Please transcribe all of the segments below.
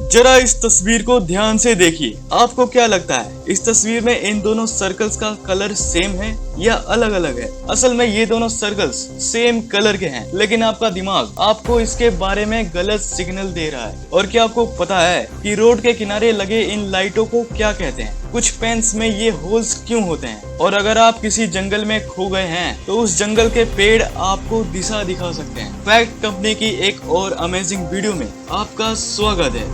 जरा इस तस्वीर को ध्यान से देखिए। आपको क्या लगता है इस तस्वीर में इन दोनों सर्कल्स का कलर सेम है या अलग अलग है? असल में ये दोनों सर्कल्स सेम कलर के हैं, लेकिन आपका दिमाग आपको इसके बारे में गलत सिग्नल दे रहा है। और क्या आपको पता है कि रोड के किनारे लगे इन लाइटों को क्या कहते हैं? कुछ पेन्स में ये होल्स क्यों होते हैं? और अगर आप किसी जंगल में खो गए हैं तो उस जंगल के पेड़ आपको दिशा दिखा सकते हैं। फैक्ट कंपनी की एक और अमेजिंग वीडियो में आपका स्वागत है।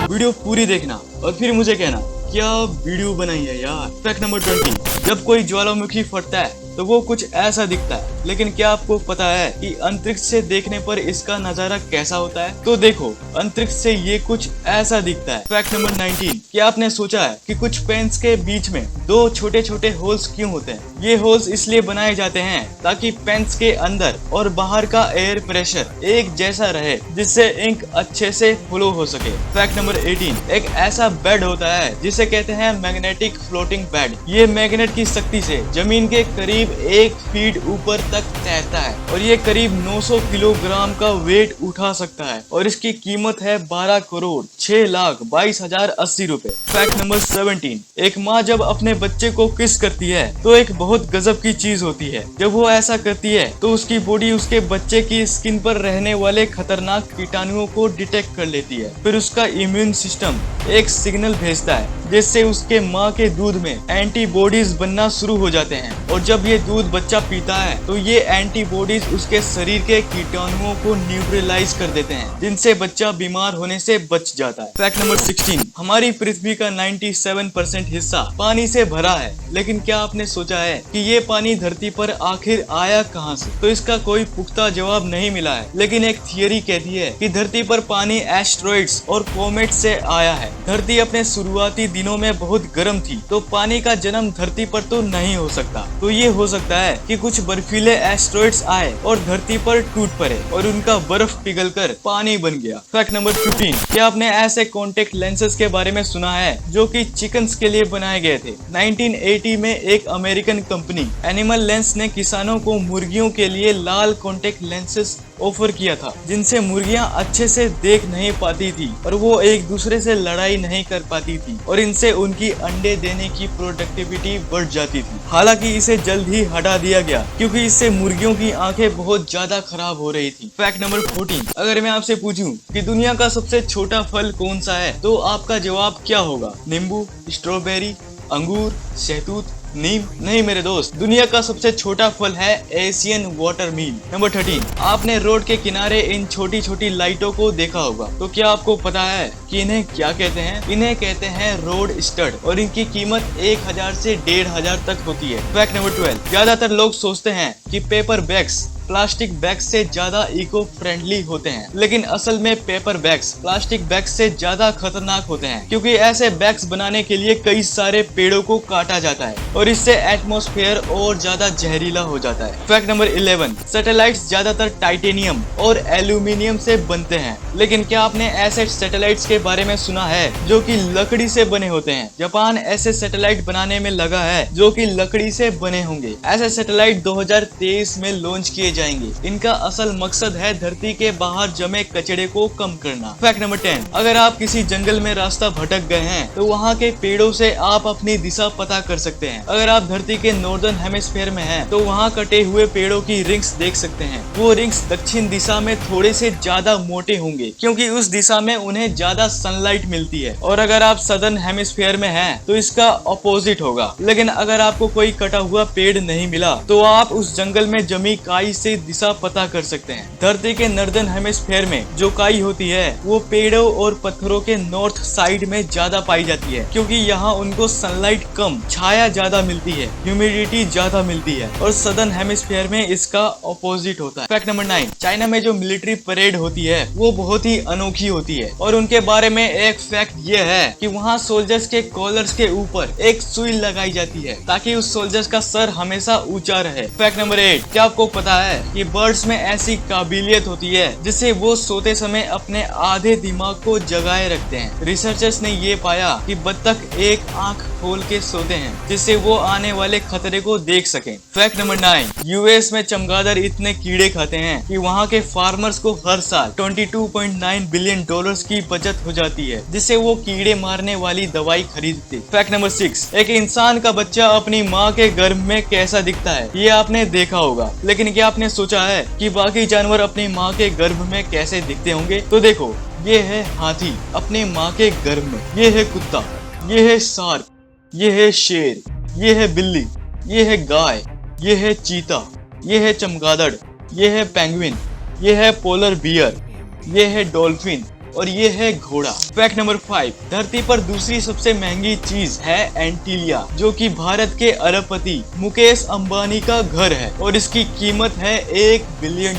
वीडियो पूरी देखना और फिर मुझे कहना क्या वीडियो बनाई है यार। फैक्ट नंबर 20, जब कोई ज्वालामुखी फटता है तो वो कुछ ऐसा दिखता है, लेकिन क्या आपको पता है कि अंतरिक्ष से देखने पर इसका नजारा कैसा होता है? तो देखो, अंतरिक्ष से ये कुछ ऐसा दिखता है। फैक्ट नंबर 19, क्या आपने सोचा है कि कुछ पेन्स के बीच में दो छोटे छोटे होल्स क्यों होते हैं? ये होल्स इसलिए बनाए जाते हैं ताकि पेन्स के अंदर और बाहर का एयर प्रेशर एक जैसा रहे, जिससे इंक अच्छे से फ्लो हो सके। फैक्ट नंबर 18, एक ऐसा बेड होता है जिसे कहते हैं मैग्नेटिक फ्लोटिंग बेड। ये मैग्नेट की शक्ति से जमीन के करीब 1 फीट ऊपर तक तैरता है और ये करीब 900 किलोग्राम का वेट उठा सकता है और इसकी कीमत है 12 करोड़ 6 लाख 22,080 रुपए। फैक्ट नंबर 17, एक माँ जब अपने बच्चे को किस करती है तो एक बहुत गजब की चीज होती है। जब वो ऐसा करती है तो उसकी बॉडी उसके बच्चे की स्किन पर रहने वाले खतरनाक कीटाणुओं को डिटेक्ट कर लेती है। फिर उसका इम्यून सिस्टम एक सिग्नल भेजता है जिससे उसके माँ के दूध में एंटीबॉडीज बनना शुरू हो जाते हैं और जब ये दूध बच्चा पीता है तो ये एंटीबॉडीज उसके शरीर के कीटाणुओं को न्यूट्रलाइज कर देते हैं, जिनसे बच्चा बीमार होने से बच जाता है। फैक्ट नंबर 16, हमारी पृथ्वी का 97% हिस्सा पानी से भरा है, लेकिन क्या आपने सोचा है कि ये पानी धरती पर आखिर आया कहाँ से? तो इसका कोई पुख्ता जवाब नहीं मिला है, लेकिन एक थियरी कहती है कि धरती पर पानी एस्ट्रॉइड्स और कॉमेट से आया है। धरती अपने शुरुआती दिनों में बहुत गर्म थी, तो पानी का जन्म धरती पर तो नहीं हो सकता। तो ये हो सकता है कि कुछ बर्फीले एस्ट्रॉइड्स आए और धरती पर टूट पड़े और उनका बर्फ पिघलकर पानी बन गया। फैक्ट नंबर 15, क्या आपने ऐसे कॉन्टेक्ट लेंसेज के बारे में सुना है जो कि चिकन्स के लिए बनाए गए थे? 1980 में एक अमेरिकन कंपनी एनिमल लेंस ने किसानों को मुर्गियों के लिए लाल कॉन्टेक्ट लेंसेज ऑफर किया था, जिनसे मुर्गियां अच्छे से देख नहीं पाती थी और वो एक दूसरे से लड़ाई नहीं कर पाती थी और इनसे उनकी अंडे देने की प्रोडक्टिविटी बढ़ जाती थी। हालांकि इसे जल्द ही हटा दिया गया क्योंकि इससे मुर्गियों की आंखें बहुत ज्यादा खराब हो रही थी। फैक्ट नंबर 14, अगर मैं आपसे पूछूं कि दुनिया का सबसे छोटा फल कौन सा है तो आपका जवाब क्या होगा? नींबू, स्ट्रॉबेरी, अंगूर, शहतूत, नीम? नहीं मेरे दोस्त, दुनिया का सबसे छोटा फल है एशियन वाटरमील। नंबर 13, आपने रोड के किनारे इन छोटी छोटी लाइटों को देखा होगा, तो क्या आपको पता है कि इन्हें क्या कहते हैं? इन्हें कहते हैं रोड स्टड और इनकी कीमत 1000 से 1500 तक होती है। फैक्ट नंबर 12, ज्यादातर लोग सोचते हैं कि पेपर बैग्स प्लास्टिक बैग्स से ज्यादा इको फ्रेंडली होते हैं, लेकिन असल में पेपर बैग्स प्लास्टिक बैग्स से ज्यादा खतरनाक होते हैं क्योंकि ऐसे बैग्स बनाने के लिए कई सारे पेड़ों को काटा जाता है और इससे एटमॉस्फेयर और ज्यादा जहरीला हो जाता है। फैक्ट नंबर 11, सैटेलाइट्स ज्यादातर टाइटेनियम और एल्यूमिनियम से बनते हैं, लेकिन क्या आपने ऐसे सैटेलाइट्स के बारे में सुना है जो कि लकड़ी से बने होते हैं? जापान ऐसे सैटेलाइट बनाने में लगा है जो कि लकड़ी से बने होंगे। ऐसे सैटेलाइट 2023 में लॉन्च किए जाएंगे। इनका असल मकसद है धरती के बाहर जमे कचरे को कम करना। फैक्ट नंबर 10, अगर आप किसी जंगल में रास्ता भटक गए हैं तो वहाँ के पेड़ों से आप अपनी दिशा पता कर सकते हैं। अगर आप धरती के नॉर्दर्न हेमिस्फीयर में हैं तो वहाँ कटे हुए पेड़ों की रिंग्स देख सकते हैं। वो रिंग्स दक्षिण दिशा में थोड़े से ज्यादा मोटे होंगे क्योंकि उस दिशा में उन्हें ज्यादा सनलाइट मिलती है, और अगर आप सदर्न हेमिस्फीयर में हैं तो इसका अपोजिट होगा। लेकिन अगर आपको कोई कटा हुआ पेड़ नहीं मिला तो आप उस जंगल में जमी काई से दिशा पता कर सकते हैं। धरती के नॉर्दर्न हेमिस्फीयर में जो काई होती है वो पेड़ों और पत्थरों के नॉर्थ साइड में ज्यादा पाई जाती है क्योंकि यहाँ उनको सनलाइट कम, छाया ज्यादा मिलती है, ह्यूमिडिटी ज्यादा मिलती है, और सदर्न हेमिस्फीयर में इसका ऑपोजिट होता है। फैक्ट नंबर 9, चाइना में जो मिलिट्री परेड होती है वो बहुत ही अनोखी होती है और उनके बारे में एक फैक्ट ये है कि वहाँ सोल्जर्स के कॉलर्स के ऊपर एक सुई लगाई जाती है ताकि उस सोल्जर्स का सर हमेशा ऊंचा रहे। फैक्ट नंबर 8, क्या आपको पता है है कि बर्ड्स में ऐसी काबिलियत होती है जिससे वो सोते समय अपने आधे दिमाग को जगाए रखते हैं। रिसर्चर्स ने ये पाया कि बत्तख एक आंख खोल के सोते हैं जिससे वो आने वाले खतरे को देख सकें। फैक्ट नंबर 9, यूएस में चमगादड़ इतने कीड़े खाते हैं कि वहाँ के फार्मर्स को हर साल 22.9 बिलियन डॉलर्स की बचत हो जाती है जिससे वो कीड़े मारने वाली दवाई खरीदते। फैक्ट नंबर 6, एक इंसान का बच्चा अपनी माँ के गर्भ में कैसा दिखता है ये आपने देखा होगा, लेकिन क्या आपने सोचा है कि बाकी जानवर अपनी माँ के गर्भ में कैसे दिखते होंगे? तो देखो, ये है हाथी अपने माँ के गर्भ में, ये है कुत्ता, ये है शार्क, ये है शेर, ये है बिल्ली, ये है गाय, ये है चीता, ये है चमगादड़, ये है पेंगुइन, ये है पोलर बियर, ये है डॉल्फिन और ये है घोड़ा। फैक्ट नंबर 5, धरती पर दूसरी सबसे महंगी चीज है एंटीलिया, जो कि भारत के अरबपति मुकेश अंबानी का घर है और इसकी कीमत है $1 बिलियन।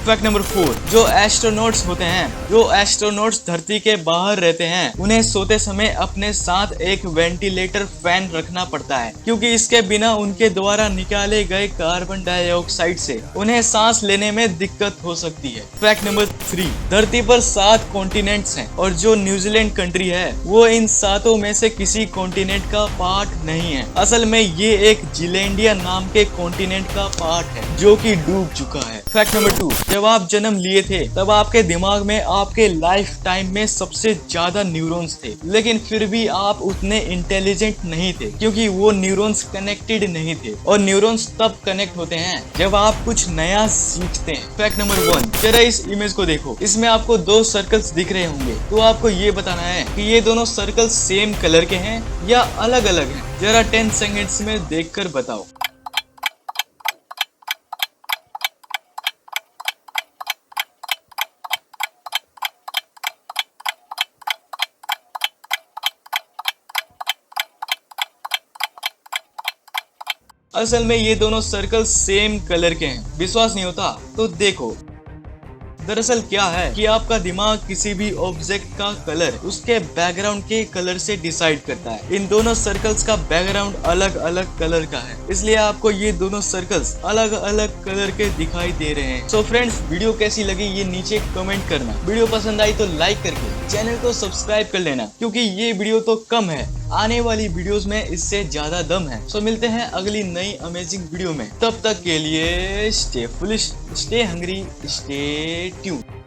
फैक्ट नंबर 4, जो एस्ट्रोनॉट्स होते हैं, जो एस्ट्रोनॉट्स धरती के बाहर रहते हैं, उन्हें सोते समय अपने साथ एक वेंटिलेटर फैन रखना पड़ता है क्योंकि इसके बिना उनके द्वारा निकाले गए कार्बन डाइऑक्साइड से उन्हें सांस लेने में दिक्कत हो सकती है। फैक्ट नंबर 3, धरती पर 7 कॉन्टिनेंट्स हैं और जो न्यूजीलैंड कंट्री है वो इन 7 में से किसी कॉन्टिनेंट का पार्ट नहीं है। असल में ये एक जिलैंडिया नाम के कॉन्टिनेंट का पार्ट है जो कि डूब चुका है। फैक्ट नंबर 2, जब आप जन्म लिए थे तब आपके दिमाग में आपके लाइफ टाइम में सबसे ज्यादा न्यूरॉन्स थे, लेकिन फिर भी आप उतने इंटेलिजेंट नहीं थे क्योंकि वो न्यूरॉन्स कनेक्टेड नहीं थे और न्यूरॉन्स तब कनेक्ट होते हैं जब आप कुछ नया सीखते हैं। फैक्ट नंबर 1, जरा इस इमेज को देखो, इसमें आपको 2 सर्कल्स दिख रहे होंगे, तो आपको ये बताना है कि ये दोनों सर्कल सेम कलर के हैं या अलग अलग हैं। जरा 10 सेकंड्स में देखकर बताओ। असल में ये दोनों सर्कल सेम कलर के हैं। विश्वास नहीं होता तो देखो। दरअसल क्या है कि आपका दिमाग किसी भी ऑब्जेक्ट का कलर उसके बैकग्राउंड के कलर से डिसाइड करता है। इन दोनों सर्कल्स का बैकग्राउंड अलग अलग कलर का है, इसलिए आपको ये दोनों सर्कल्स अलग अलग कलर के दिखाई दे रहे हैं। सो फ्रेंड्स, वीडियो कैसी लगी ये नीचे कमेंट करना। वीडियो पसंद आई तो लाइक करके चैनल को सब्सक्राइब कर लेना क्योंकि ये वीडियो तो कम है, आने वाली वीडियोस में इससे ज्यादा दम है। सो मिलते हैं अगली नई अमेजिंग वीडियो में। तब तक के लिए stay foolish, stay hungry, stay tuned.